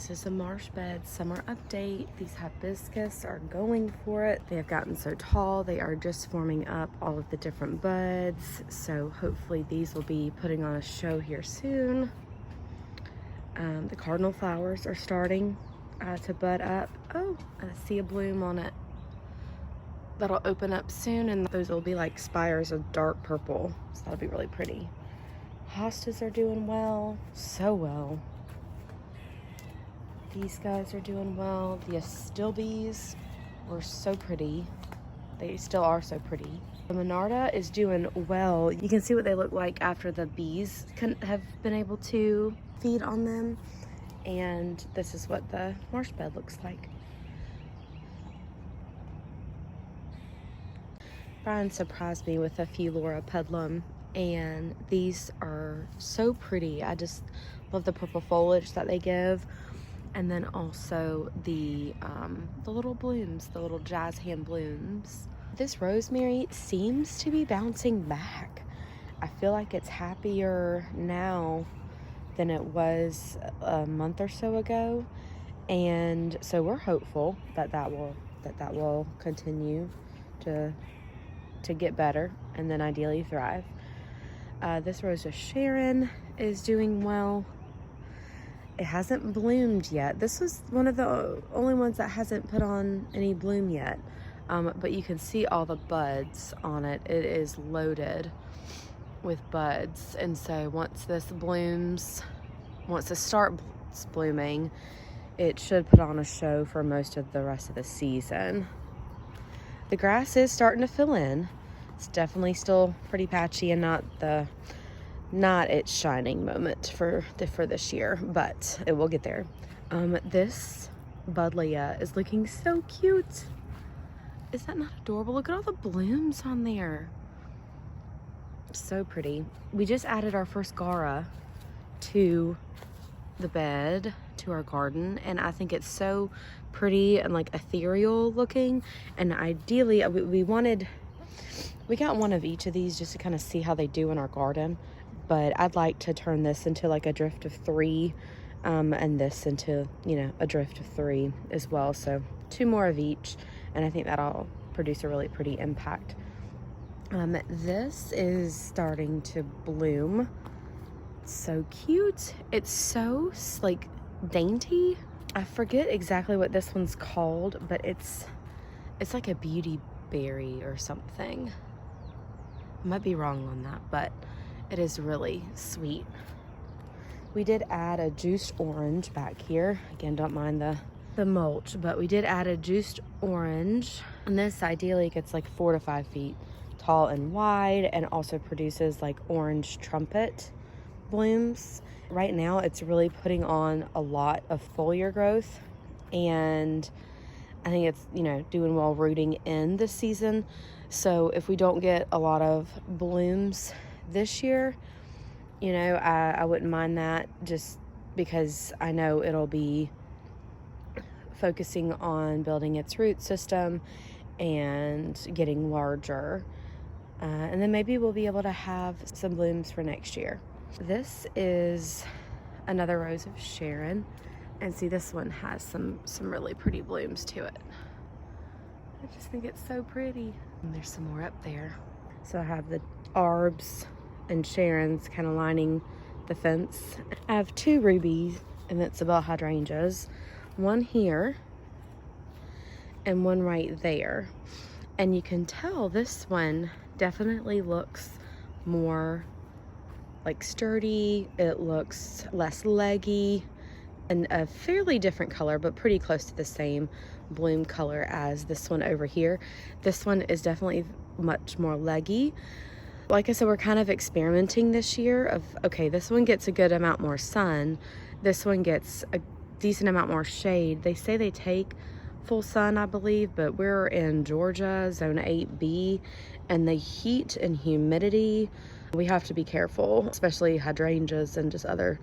This is a Marsh bed summer update. These hibiscus are going for it. They have gotten so tall. They are just forming up all of the different buds. So hopefully these will be putting on a show here soon. The cardinal flowers are starting to bud up. Oh, I see a bloom on it. That'll open up soon, and those will be like spires of dark purple. So that'll be really pretty. Hostas are doing well, so well. These guys are doing well. The astilbes were so pretty. They still are so pretty. The Monarda is doing well. You can see what they look like after the bees have been able to feed on them. And this is what the marsh bed looks like. Brian surprised me with a few Laura Pedlum, and these are so pretty. I just love the purple foliage that they give. And then also the little blooms, the little jazz hand blooms. This rosemary seems to be bouncing back. I feel like it's happier now than it was a month or so ago. And so we're hopeful that that will continue to get better and then ideally thrive. This Rose of Sharon is doing well. It hasn't bloomed yet. This was one of the only ones that hasn't put on any bloom yet. But you can see all the buds on it. It is loaded with buds. And so once this blooms, once it starts blooming, it should put on a show for most of the rest of the season. The grass is starting to fill in. It's definitely still pretty patchy and not its shining moment for this year, but it will get there. This Buddleia is looking so cute. Is that not adorable? Look at all the blooms on there. So pretty. We just added our first Gara to the bed, to our garden, and I think it's so pretty and like ethereal looking. And ideally, we got one of each of these just to kind of see how they do in our garden. But I'd like to turn this into like a drift of 3, and this into, a drift of 3 as well. So 2 more of each, and I think that'll produce a really pretty impact. This is starting to bloom. It's so cute. It's so like dainty. I forget exactly what this one's called, but it's like a beauty berry or something. I might be wrong on that, but it is really sweet. We did add a juiced orange back here. Again, don't mind the mulch, but we did add a juiced orange. And this ideally gets like 4 to 5 feet tall and wide, and also produces like orange trumpet blooms. Right now, it's really putting on a lot of foliar growth, and I think it's, doing well rooting in this season. So if we don't get a lot of blooms this year, I wouldn't mind that, just because I know it'll be focusing on building its root system and getting larger. And then maybe we'll be able to have some blooms for next year. This is another Rose of Sharon. And see, this one has some really pretty blooms to it. I just think it's so pretty. And there's some more up there. So I have the Arbs and Sharon's kind of lining the fence. I have 2 rubies and Isabel hydrangeas. One here and one right there. And you can tell this one definitely looks more like sturdy. It looks less leggy, and a fairly different color, but pretty close to the same bloom color as this one over here. This one is definitely much more leggy. Like I said, we're kind of experimenting this year of, okay, this one gets a good amount more sun. This one gets a decent amount more shade. They say they take full sun, I believe, but we're in Georgia, zone 8B, and the heat and humidity, we have to be careful, especially hydrangeas and just other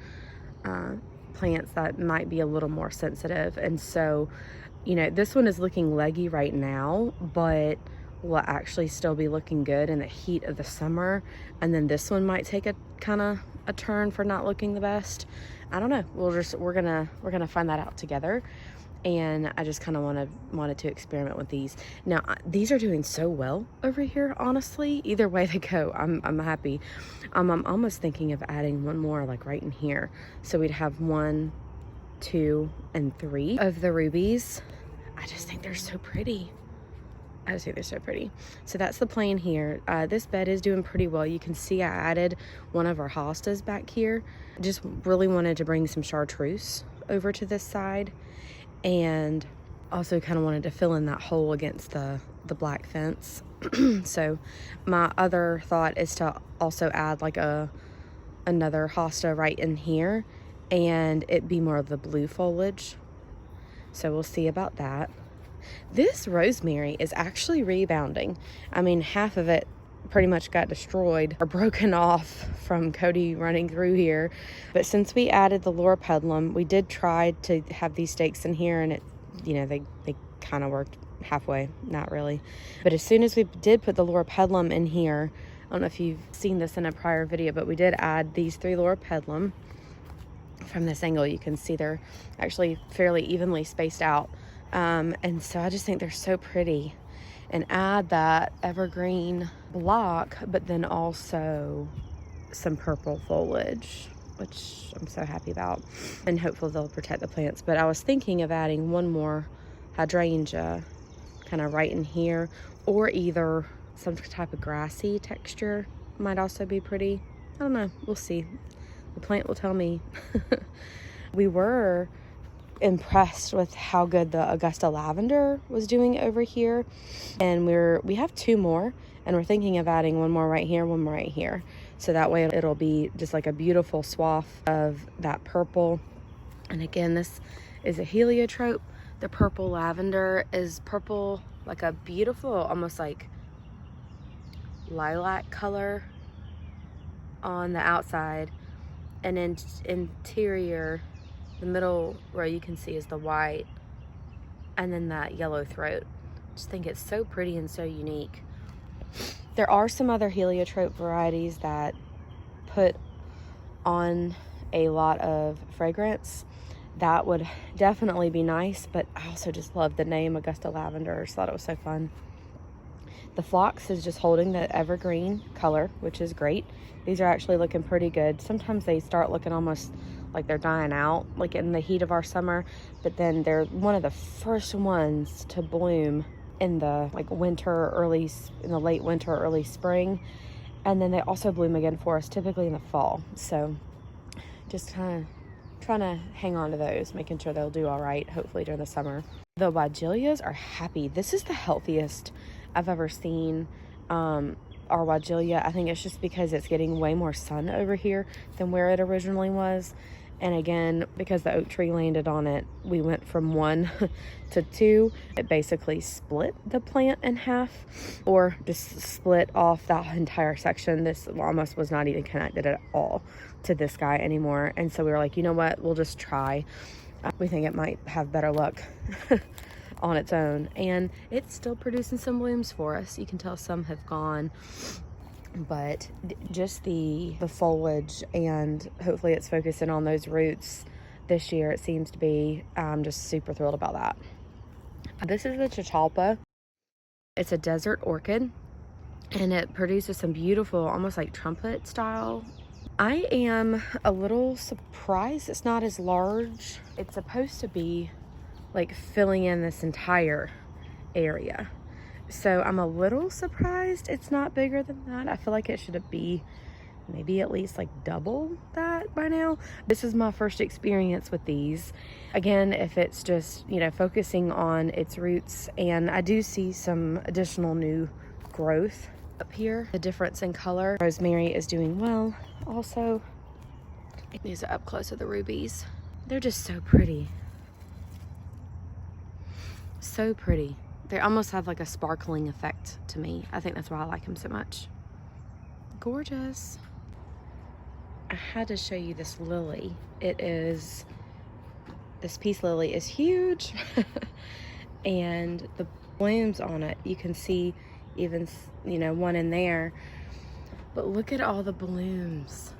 plants that might be a little more sensitive. And so, this one is looking leggy right now, but will actually still be looking good in the heat of the summer. And then this one might take a kind of a turn for not looking the best. I don't know. We're gonna find that out together. And I just kind of wanted to experiment with these. Now these are doing so well over here, honestly. Either way they go, I'm happy. I'm almost thinking of adding one more, like right in here, so we'd have 1, 2, and 3 of the rubies. I just think they're so pretty. I just think they're so pretty. So that's the plan here. This bed is doing pretty well. You can see I added one of our hostas back here. Just really wanted to bring some chartreuse over to this side, and also kind of wanted to fill in that hole against the black fence. So my other thought is to also add like another hosta right in here, and it be more of the blue foliage. So we'll see about that. This rosemary is actually rebounding. I mean, half of it pretty much got destroyed or broken off from Cody running through here. But since we added the loropetalum, we did try to have these stakes in here, and it, you know, they kind of worked halfway, not really. But as soon as we did put the loropetalum in here, I don't know if you've seen this in a prior video, but we did add these 3 loropetalum. From this angle, you can see they're actually fairly evenly spaced out. And so I just think they're so pretty. And add that evergreen block, but then also some purple foliage, which I'm so happy about, and hopefully they'll protect the plants. But I was thinking of adding one more hydrangea kind of right in here, or either some type of grassy texture might also be pretty. I don't know, we'll see. The plant will tell me. We were impressed with how good the Augusta lavender was doing over here, and we have 2 more, and we're thinking of adding one more right here, one more right here, so that way it'll be just like a beautiful swath of that purple. And again, this is a heliotrope. The purple lavender is purple, like a beautiful, almost like lilac color on the outside, and in interior, the middle row you can see is the white, and then that yellow throat. Just think it's so pretty and so unique. There are some other heliotrope varieties that put on a lot of fragrance. That would definitely be nice, but I also just love the name Augusta Lavender. So I thought it was so fun. The phlox is just holding the evergreen color, which is great. These are actually looking pretty good. Sometimes they start looking almost like they're dying out, like in the heat of our summer, but then they're one of the first ones to bloom in the in the late winter, early spring, and then they also bloom again for us typically in the fall. So just kind of trying to hang on to those, making sure they'll do all right, hopefully during the summer. The Weigelias are happy. This is the healthiest I've ever seen our Weigelia. I think it's just because it's getting way more sun over here than where it originally was. And again, because the oak tree landed on it, we went from 1 to 2. It basically split the plant in half, or just split off that entire section. This almost was not even connected at all to this guy anymore. And so we were like, you know what, we'll just try. We think it might have better luck on its own. And it's still producing some blooms for us. You can tell some have gone, but just the foliage, and hopefully it's focusing on those roots this year. It seems to be. I'm just super thrilled about that. This is the Chichalpa. It's a desert orchid, and it produces some beautiful, almost like trumpet style. I am a little surprised it's not as large. It's supposed to be like filling in this entire area. So I'm a little surprised it's not bigger than that. I feel like it should be maybe at least like double that by now. This is my first experience with these. Again, if it's just, you know, focusing on its roots, and I do see some additional new growth up here. The difference in color. Rosemary is doing well also. These are up close with the rubies. They're just so pretty. So pretty. They almost have like a sparkling effect to me. I think that's why I like them so much. Gorgeous. I had to show you this lily. This peace lily is huge. And the blooms on it, you can see even, you know, one in there. But look at all the blooms.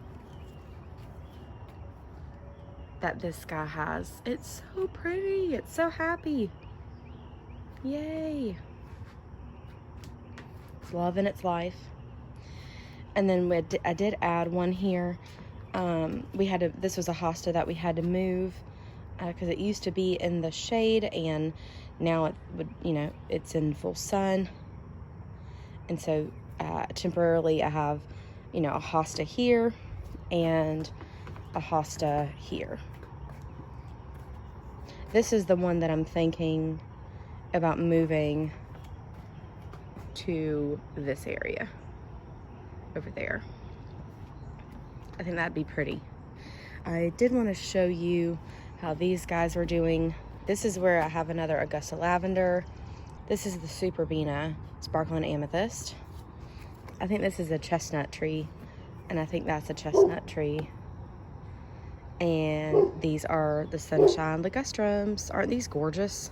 that this guy has. It's so pretty. It's so happy. Yay. It's loving its life. And then I did add one here. This was a hosta that we had to move because it used to be in the shade, and now it would, it's in full sun. And so temporarily I have, a hosta here and a hosta here. This is the one that I'm thinking about moving to this area over there. I think that'd be pretty. I did want to show you how these guys are doing. This is where I have another Augusta lavender. This is the Superbena sparkling amethyst. I think this is a chestnut tree, and I think that's a chestnut tree. And these are the sunshine ligustrums. Aren't these gorgeous?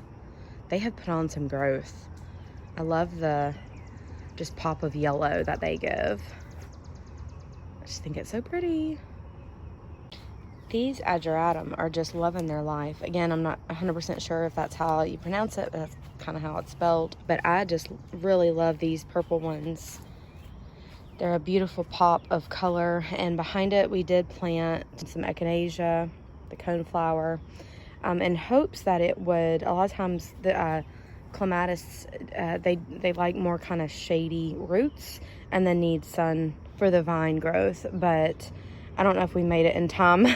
They have put on some growth. I love the just pop of yellow that they give. I just think it's so pretty. These ageratum are just loving their life. Again, I'm not 100% sure if that's how you pronounce it, but that's kind of how it's spelled. But I just really love these purple ones. They're a beautiful pop of color. And behind it, we did plant some echinacea, the coneflower, in hopes that it would, a lot of times the clematis, they like more kind of shady roots and then need sun for the vine growth. But I don't know if we made it in time.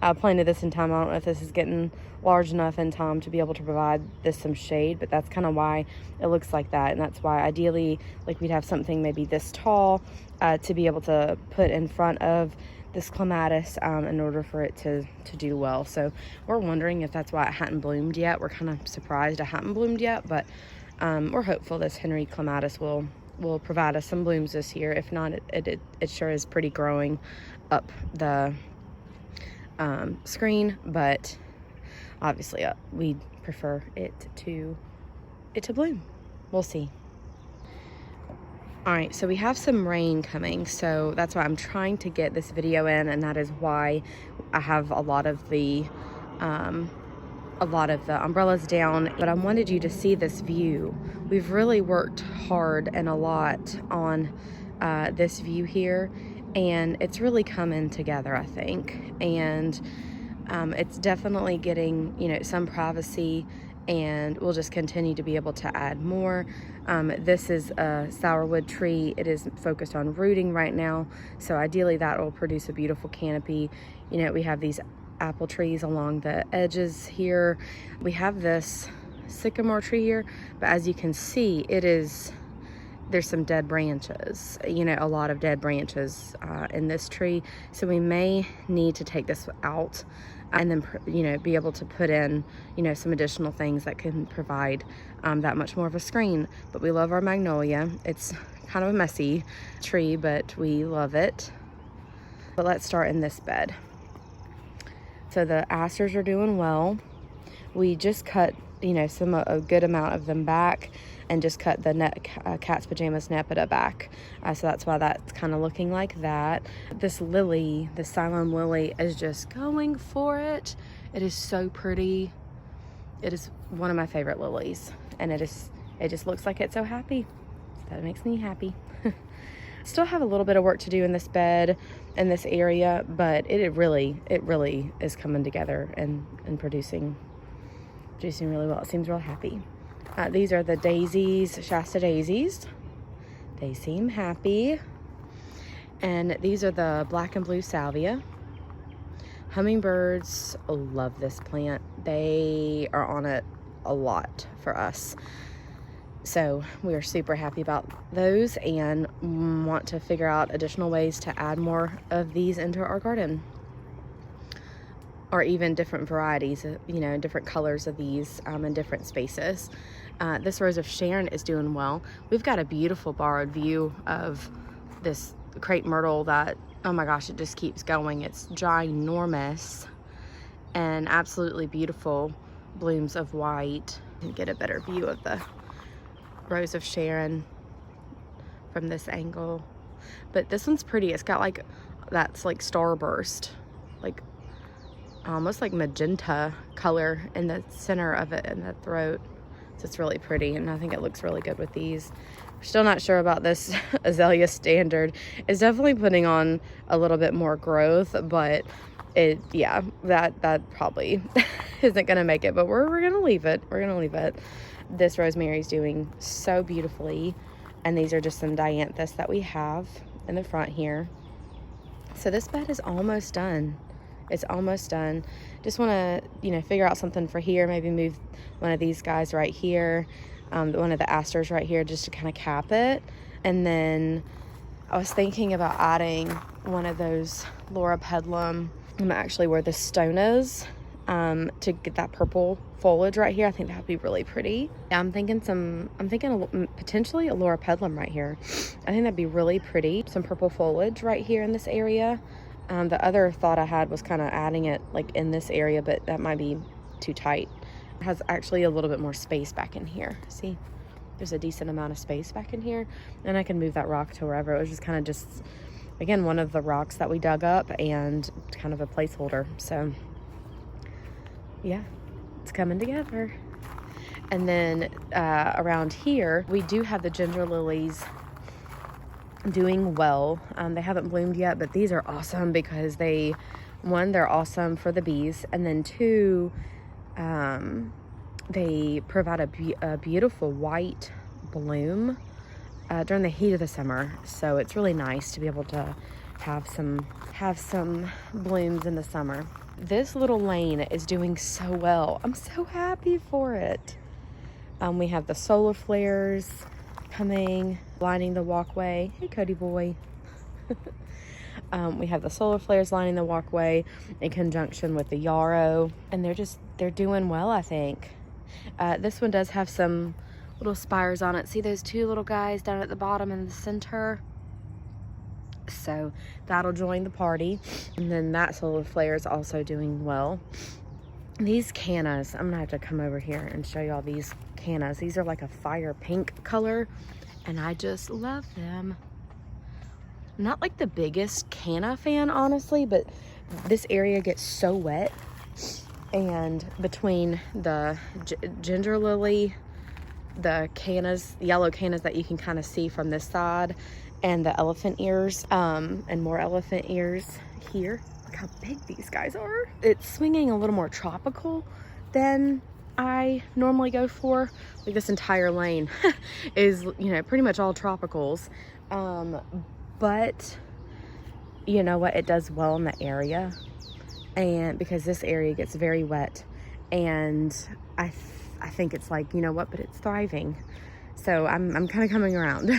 I planted this in time. I don't know if this is getting large enough in time to be able to provide this some shade, but that's kind of why it looks like that. And that's why ideally, like, we'd have something maybe this tall to be able to put in front of this clematis in order for it to do well. So we're wondering if that's why it hadn't bloomed yet. We're kind of surprised it hadn't bloomed yet, but we're hopeful this Henry clematis will provide us some blooms this year. If not, it sure is pretty growing up the screen, but obviously we prefer it to bloom. We'll see. All right, so we have some rain coming, so that's why I'm trying to get this video in, and that is why I have a lot of the umbrellas down. But I wanted you to see this view. We've really worked hard and a lot on this view here, and it's really coming together, I think. And it's definitely getting, some privacy, and we'll just continue to be able to add more. This is a sourwood tree. It is focused on rooting right now, so ideally that will produce a beautiful canopy. We have these apple trees along the edges here. We have this sycamore tree here, but as you can see, there's some dead branches, a lot of dead branches in this tree. So we may need to take this out and then, be able to put in, some additional things that can provide that much more of a screen. But we love our magnolia. It's kind of a messy tree, but we love it. But let's start in this bed. So the asters are doing well. We just cut, a good amount of them back, and just cut the cat's pajamas nepeta back. So that's why that's kind of looking like that. This lily, the Ceylon lily, is just going for it. It is so pretty. It is one of my favorite lilies, and it just looks like it's so happy. So that makes me happy. Still have a little bit of work to do in this bed, in this area, but it really is coming together and producing really well. It seems real happy. These are the daisies, Shasta daisies. They seem happy. And these are the black and blue salvia. Hummingbirds love this plant. They are on it a lot for us. So we are super happy about those and want to figure out additional ways to add more of these into our garden. Or even different varieties, different colors of these in different spaces. This Rose of Sharon is doing well. We've got a beautiful borrowed view of this crepe myrtle that, oh my gosh, it just keeps going. It's ginormous and absolutely beautiful blooms of white. And get a better view of the Rose of Sharon from this angle. But this one's pretty. It's got that's like starburst, like almost like magenta color in the center of it, in the throat. So it's really pretty, and I think it looks really good with these. We're still not sure about this azalea standard. It's definitely putting on a little bit more growth, but yeah, that probably isn't gonna make it, but we're gonna leave it. We're gonna leave it. This rosemary's doing so beautifully, and these are just some dianthus that we have in the front here. So this bed is almost done. It's almost done. Just want to, you know, figure out something for here. Maybe move one of these guys right here, one of the asters right here, just to kind of cap it. And then I was thinking about adding one of those Laura Pedlum, actually where the stone is, to get that purple foliage right here. I think that would be really pretty. Yeah, I'm thinking potentially a Laura Pedlum right here. I think that'd be really pretty. Some purple foliage right here in this area. The other thought I had was kind of adding it like in this area, but that might be too tight. It has actually a little bit more space back in here. See, there's a decent amount of space back in here, and I can move that rock to wherever. It was just kind of just, again, one of the rocks that we dug up and kind of a placeholder. So yeah, it's coming together. And then around here, we do have the ginger lilies doing well. They haven't bloomed yet, but these are awesome because they're awesome for the bees, and then two, they provide a beautiful white bloom during the heat of the summer. So it's really nice to be able to have some blooms in the summer. This little lane is doing so well. I'm so happy for it. We have the solar flares coming, lining the walkway. Hey, Cody boy. We have the solar flares lining the walkway in conjunction with the yarrow, and they're doing well, I think. This one does have some little spires on it. See those two little guys down at the bottom in the center? So that'll join the party. And then that solar flare is also doing well. These cannas, I'm gonna have to come over here and show y'all these cannas. These are like a fire pink color, and I just love them. Not like the biggest canna fan, honestly, but this area gets so wet, and between the ginger lily, the cannas, the yellow cannas that you can kind of see from this side, and the elephant ears, and more elephant ears here. Look how big these guys are. It's swinging a little more tropical than I normally go for. Like this entire lane is, you know, pretty much all tropicals. But you know what? It does well in the area, and because this area gets very wet, and I think it's like, you know what? But it's thriving. So I'm kind of coming around.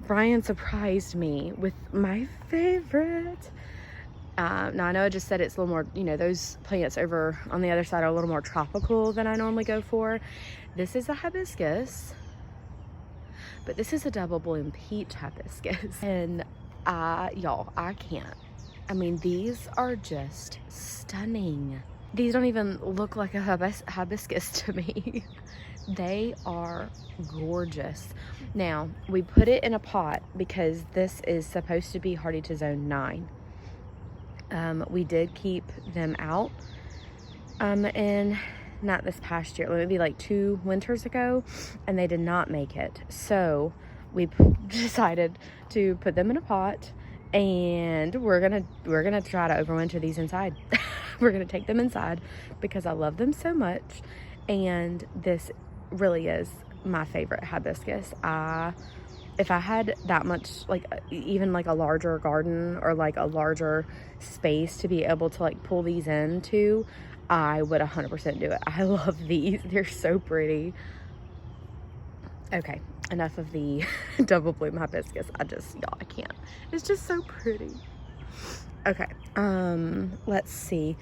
Brian surprised me with my favorite. Now I know I just said it's a little more, you know, those plants over on the other side are a little more tropical than I normally go for. This is a hibiscus, but this is a double bloom peach hibiscus. And y'all, I can't. I mean, these are just stunning. These don't even look like a hibiscus to me. They are gorgeous. Now, we put it in a pot because this is supposed to be hardy to zone 9. We did keep them out, and not this past year, maybe like 2 winters ago, and they did not make it. So we decided to put them in a pot, and we're gonna try to overwinter these inside. We're gonna take them inside because I love them so much, and this really is my favorite hibiscus. If I had that much, like even like a larger garden or like a larger space to be able to like pull these into, I would 100% do it. I love these. They're so pretty. Okay, enough of the double bloom hibiscus. Y'all, I can't. It's just so pretty. Okay, let's see.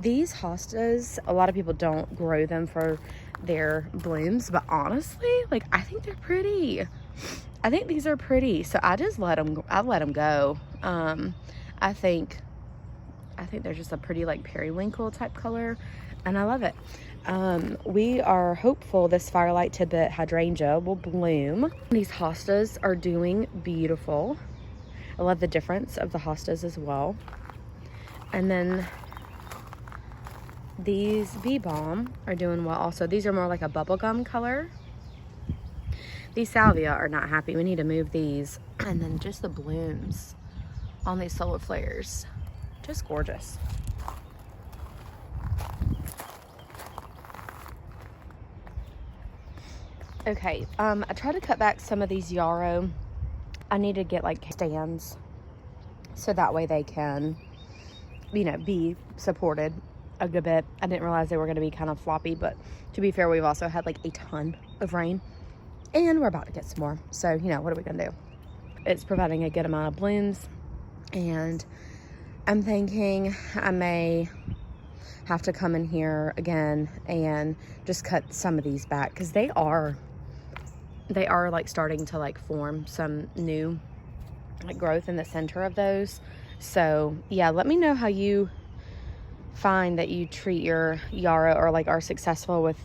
These hostas, a lot of people don't grow them for their blooms, but honestly, like, I think they're pretty. I think these are pretty, so I let them go. I think they're just a pretty like periwinkle type color, and I love it. We are hopeful this Firelight Tibet hydrangea will bloom. These hostas are doing beautiful. I love the difference of the hostas as well. And then These Bee Balm are doing well also. These are more like a bubblegum color. These salvia are not happy. We need to move these. And then just the blooms on these solar flares. Just gorgeous. Okay, I tried to cut back some of these yarrow. I need to get like stands so that way they can, you know, be supported a good bit. I didn't realize they were going to be kind of floppy, but to be fair, we've also had like a ton of rain and we're about to get some more. So, you know, what are we going to do? It's providing a good amount of blooms, and I'm thinking I may have to come in here again and just cut some of these back because they are like starting to like form some new like growth in the center of those. So yeah, let me know how you find that you treat your yarrow, or like are successful with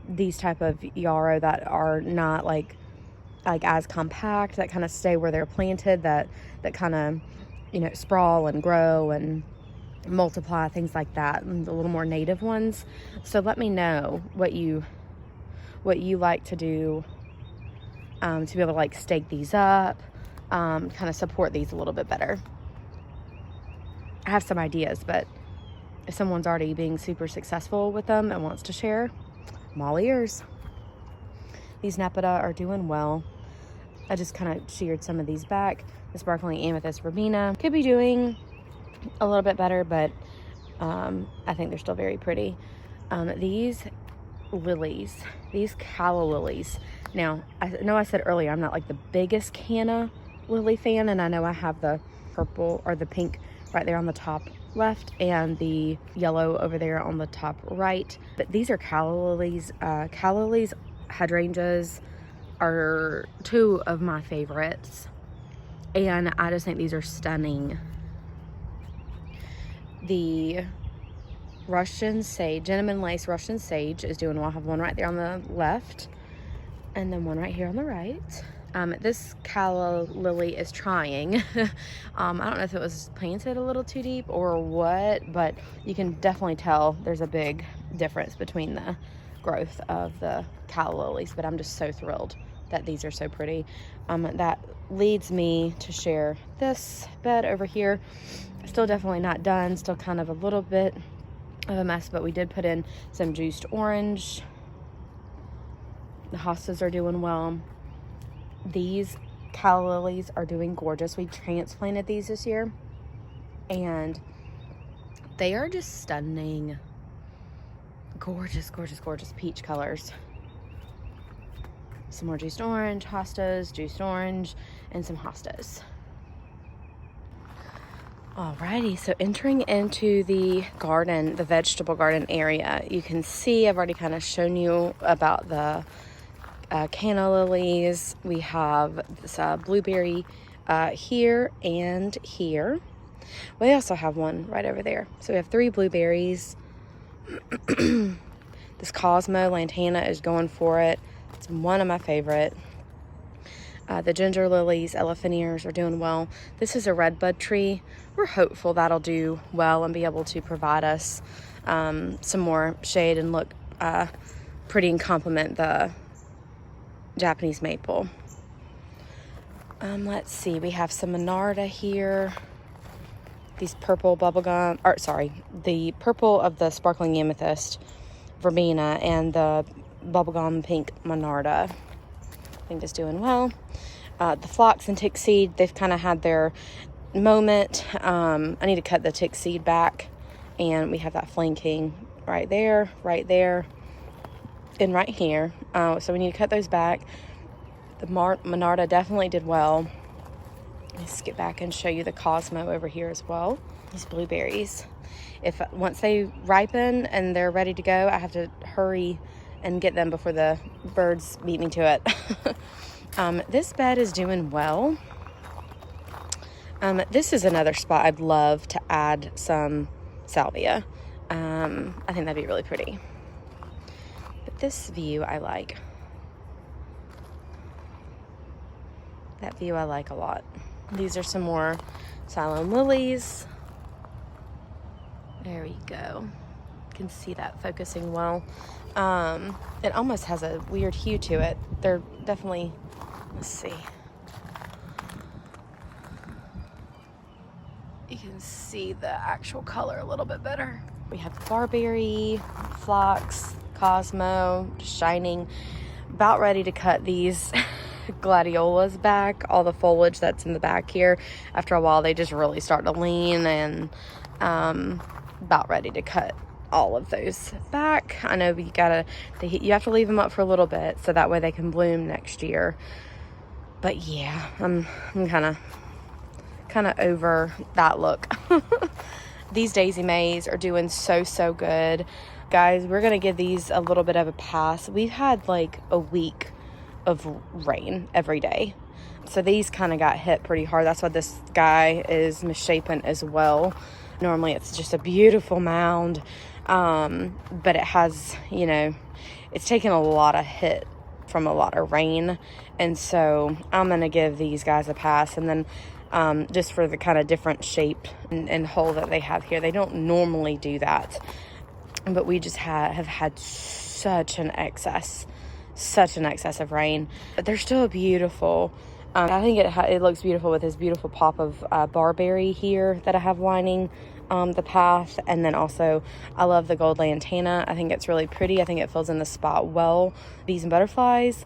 these type of yarrow that are not like as compact, that kind of stay where they're planted, that kind of, you know, sprawl and grow and multiply, things like that, and the little more native ones. So let me know what you like to do to be able to like stake these up, kind of support these a little bit better. I have some ideas, but if someone's already being super successful with them and wants to share, I'm all ears. These Nepeta are doing well. I just kind of sheared some of these back. The sparkling amethyst verbena could be doing a little bit better, but I think they're still very pretty. These lilies, these calla lilies. Now, I know I said earlier I'm not like the biggest canna lily fan, and I know I have the purple or the pink right there on the top left and the yellow over there on the top right, but these are calla lilies. Calla lilies, hydrangeas are two of my favorites, and I just think these are stunning. The Russian sage, cinnamon lace Russian sage is doing well. I have one right there on the left and then one right here on the right. This calla lily is trying. I don't know if it was planted a little too deep or what, but you can definitely tell there's a big difference between the growth of the calla lilies, but I'm just so thrilled that these are so pretty. That leads me to share this bed over here. Still definitely not done, still kind of a little bit of a mess, but we did put in some juiced orange. The hostas are doing well. These calla lilies are doing gorgeous. We transplanted these this year and they are just stunning. Gorgeous, gorgeous, gorgeous peach colors. Some more juiced orange, hostas, juiced orange, and some hostas. Alrighty, so entering into the garden, the vegetable garden area, you can see I've already kind of shown you about the canna lilies. We have this blueberry here and here. We also have one right over there. So we have 3 blueberries. This Cosmo Lantana is going for it. It's one of my favorite. The ginger lilies, elephantiers are doing well. This is a redbud tree. We're hopeful that'll do well and be able to provide us some more shade and look pretty and complement the Japanese maple. Let's see, we have some Monarda here. These purple bubblegum, or sorry, the purple of the sparkling amethyst verbena and the bubblegum pink Monarda. I think it's doing well. The phlox and tick seed, they've kind of had their moment. I need to cut the tick seed back, and we have that flanking right there, and right here. So we need to cut those back. The Monarda definitely did well. Let's get back and show you the Cosmo over here as well. These blueberries, once they ripen and they're ready to go, I have to hurry and get them before the birds beat me to it. This bed is doing well. This is another spot I'd love to add some salvia. I think that'd be really pretty. But this view I like. That view I like a lot. These are some more Ceylon lilies. There we go. can see that focusing well. It almost has a weird hue to it. They're definitely, let's see. You can see the actual color a little bit better. We have barberry, phlox, cosmo, shining. About ready to cut these gladiolas back, all the foliage that's in the back here. After a while, they just really start to lean, and about ready to cut all of those back. I know you have to leave them up for a little bit so that way they can bloom next year. But yeah, I'm kind of over that look. These daisy mays are doing so good. Guys, we're gonna give these a little bit of a pass. We've had like a week of rain every day, so these kind of got hit pretty hard. That's why this guy is misshapen as well. Normally it's just a beautiful mound, but it has, you know, it's taken a lot of hit from a lot of rain, and so I'm gonna give these guys a pass. And then just for the kind of different shape and hole that they have here, they don't normally do that, but we just have had such an excess of rain. But they're still beautiful. I think it looks beautiful with this beautiful pop of barberry here that I have lining the path. And then also I love the gold lantana. I think it's really pretty. I think it fills in the spot well. Bees and butterflies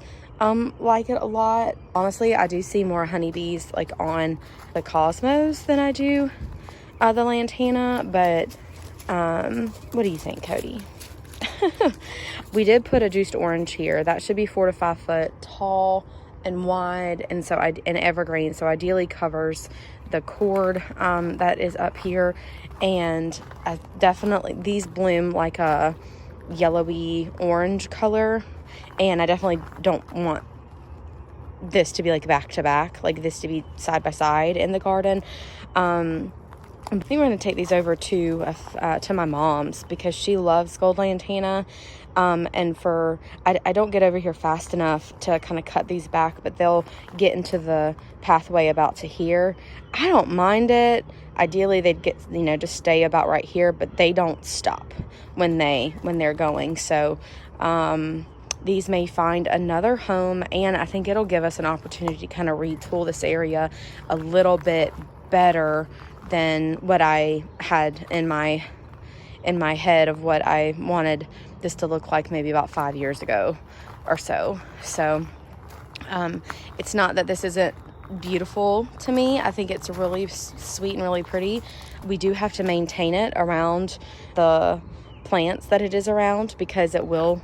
like it a lot. Honestly, I do see more honeybees like on the cosmos than I do the lantana. But what do you think, Cody? We did put a juiced orange here. That should be 4 to 5 foot tall and wide, and so and evergreen, so ideally covers the cord that is up here. And I definitely, these bloom like a yellowy orange color, and I definitely don't want this to be like back to back, like this to be side by side in the garden. I think we're going to take these over to my mom's because she loves gold lantana. And I don't get over here fast enough to kind of cut these back, but they'll get into the pathway about to here. I don't mind it. Ideally, they'd get, you know, just stay about right here, but they don't stop when they're going. So, these may find another home, and I think it'll give us an opportunity to kind of retool this area a little bit better than what I had in my head of what I wanted this to look like maybe about 5 years ago or so. So it's not that this isn't beautiful to me. I think it's really sweet and really pretty. We do have to maintain it around the plants that it is around, because it will,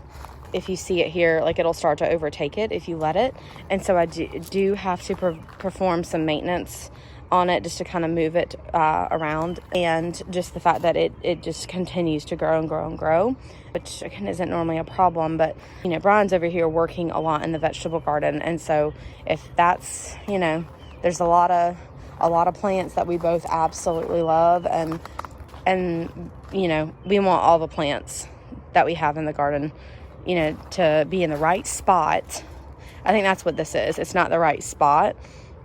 if you see it here, like it'll start to overtake it if you let it. And so I do have to perform some maintenance on it just to kind of move it around, and just the fact that it just continues to grow and grow and grow, which again isn't normally a problem. But you know, Brian's over here working a lot in the vegetable garden, and so if that's, you know, there's a lot of plants that we both absolutely love, and you know, we want all the plants that we have in the garden, you know, to be in the right spot. I think that's what this is. It's not the right spot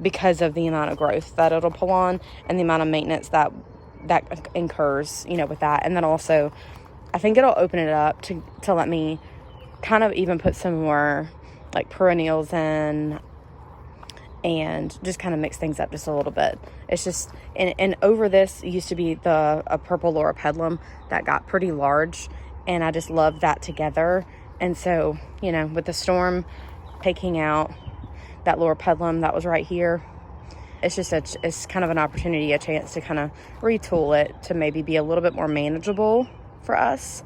because of the amount of growth that it'll pull on and the amount of maintenance that incurs, you know, with that. And then also, I think it'll open it up to let me kind of even put some more like perennials in, and just kind of mix things up just a little bit. It's just, and over this used to be a purple loropetalum that got pretty large, and I just loved that together. And so, you know, with the storm taking out that loropetalum that was right here, it's just it's kind of an opportunity, a chance to kind of retool it to maybe be a little bit more manageable for us.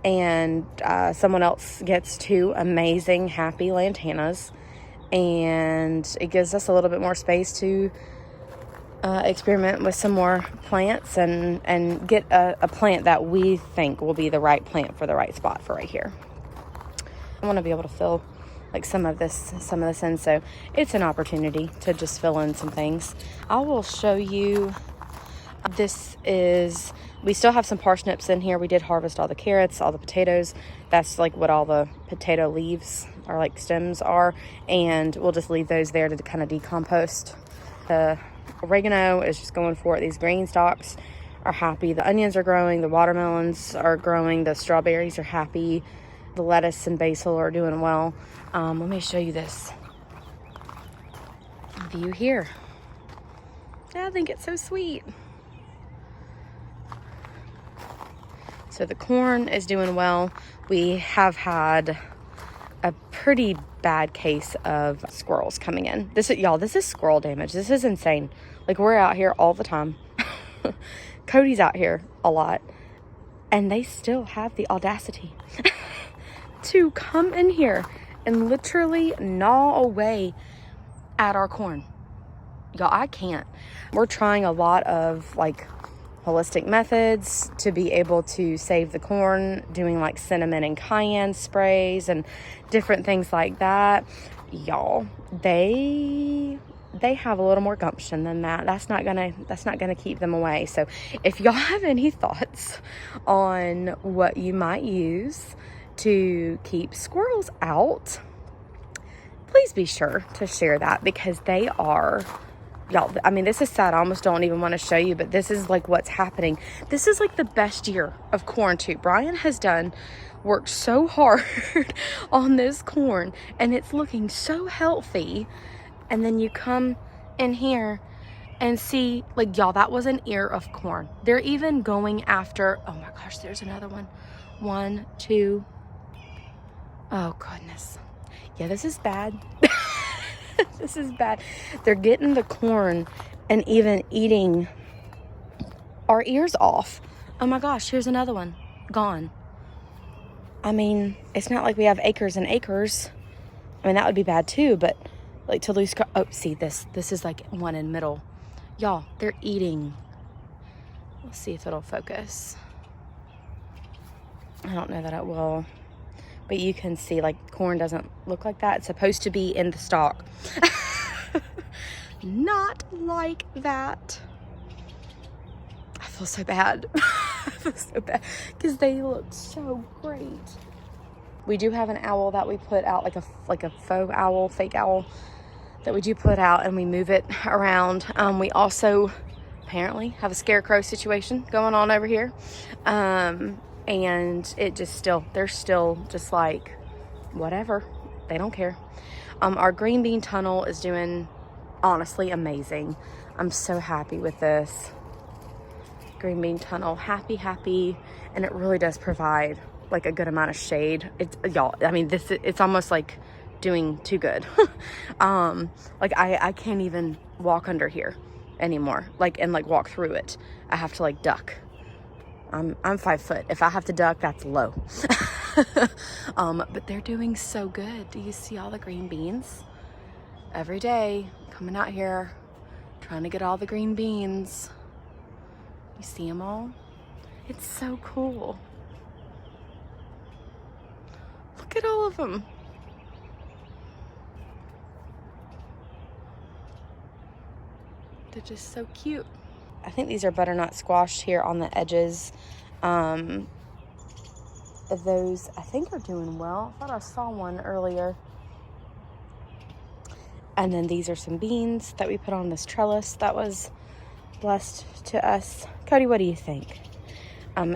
And someone else gets 2 amazing happy lantanas, and it gives us a little bit more space to experiment with some more plants and get a plant that we think will be the right plant for the right spot for right here. I want to be able to fill like some of this in, so it's an opportunity to just fill in some things. I will show you. We still have some parsnips in here. We did harvest all the carrots, all the potatoes. That's like what all the potato leaves or like stems are, and we'll just leave those there to kind of decompost. The oregano is just going for it. These green stalks are happy. The onions are growing. The watermelons are growing. The strawberries are happy. The lettuce and basil are doing well. Let me show you this view here. Yeah, I think it's so sweet. So the corn is doing well. We have had a pretty bad case of squirrels coming in. This is squirrel damage. This is insane. Like, we're out here all the time. Cody's out here a lot. And they still have the audacity to come in here and literally gnaw away at our corn. Y'all, I can't. We're trying a lot of like holistic methods to be able to save the corn, doing like cinnamon and cayenne sprays and different things like that. Y'all, they have a little more gumption than that. That's not gonna keep them away. So if y'all have any thoughts on what you might use to keep squirrels out, please be sure to share that, because they are, y'all, I mean, this is sad. I almost don't even want to show you, but this is like what's happening. This is like the best year of corn too. Brian has worked so hard on this corn, and it's looking so healthy. And then you come in here and see, like, y'all, that was an ear of corn. They're even going after, oh my gosh, there's another one. 1, 2. Oh goodness. Yeah, this is bad. This is bad. They're getting the corn and even eating our ears off. Oh my gosh, here's another one. Gone. I mean, it's not like we have acres and acres. I mean, that would be bad too, but like to lose, oh, see this is like one in middle. Y'all, they're eating. Let's see if it'll focus. I don't know that it will. But you can see, like, corn doesn't look like that. It's supposed to be in the stalk. Not like that. I feel so bad. I feel so bad because they look so great. We do have an owl that we put out, like a faux owl, fake owl that we do put out, and we move it around. We also apparently have a scarecrow situation going on over here. And it just they're still just like, whatever. They don't care. Our green bean tunnel is doing honestly amazing. I'm so happy with this green bean tunnel. Happy. And it really does provide like a good amount of shade. It's, y'all, I mean, it's almost like doing too good. Like I can't even walk under here anymore, and walk through it. I have to like duck. I'm 5 foot. If I have to duck, that's low. But they're doing so good. Do you see all the green beans? Every day, coming out here, trying to get all the green beans. You see them all? It's so cool. Look at all of them. They're just so cute. I think these are butternut squash here on the edges. Those, I think, are doing well. I thought I saw one earlier. And then these are some beans that we put on this trellis that was blessed to us. Cody, what do you think?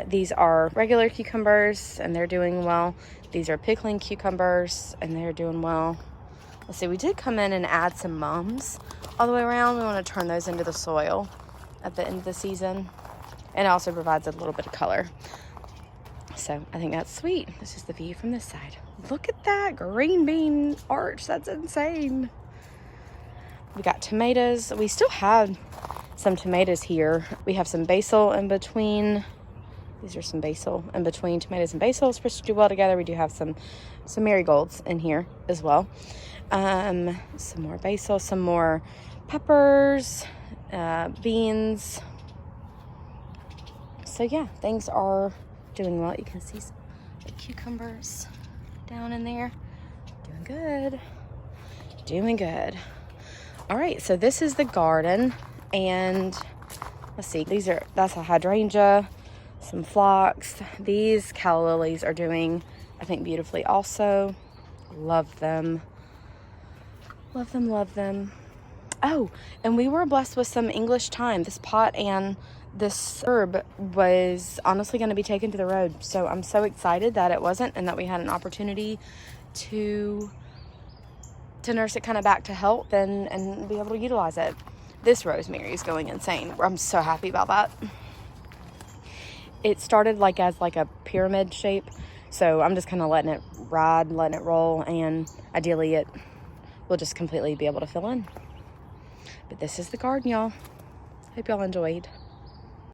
These are regular cucumbers, and they're doing well. These are pickling cucumbers, and they're doing well. Let's see, we did come in and add some mums all the way around. We want to turn those into the soil at the end of the season, and it also provides a little bit of color. So I think that's sweet. This is the view from this side. Look at that green bean arch. That's insane. We got tomatoes. We still have some tomatoes here. We have some basil in between. These are some basil in between. Tomatoes and basil is supposed to do well together. We do have some marigolds in here as well. Some more basil, some more peppers, beans. So yeah, things are doing well. You can see some the cucumbers down in there. Doing good. All right, so this is the garden, and let's see, that's a hydrangea, some phlox. These calla lilies are doing, I think, beautifully also. Love them. Love them. Oh, and we were blessed with some English thyme. This pot and this herb was honestly going to be taken to the road. So I'm so excited that it wasn't, and that we had an opportunity to nurse it kind of back to health and be able to utilize it. This rosemary is going insane. I'm so happy about that. It started like as like a pyramid shape, so I'm just kind of letting it ride, letting it roll, and ideally it will just completely be able to fill in. But this is the garden, y'all. Hope y'all enjoyed.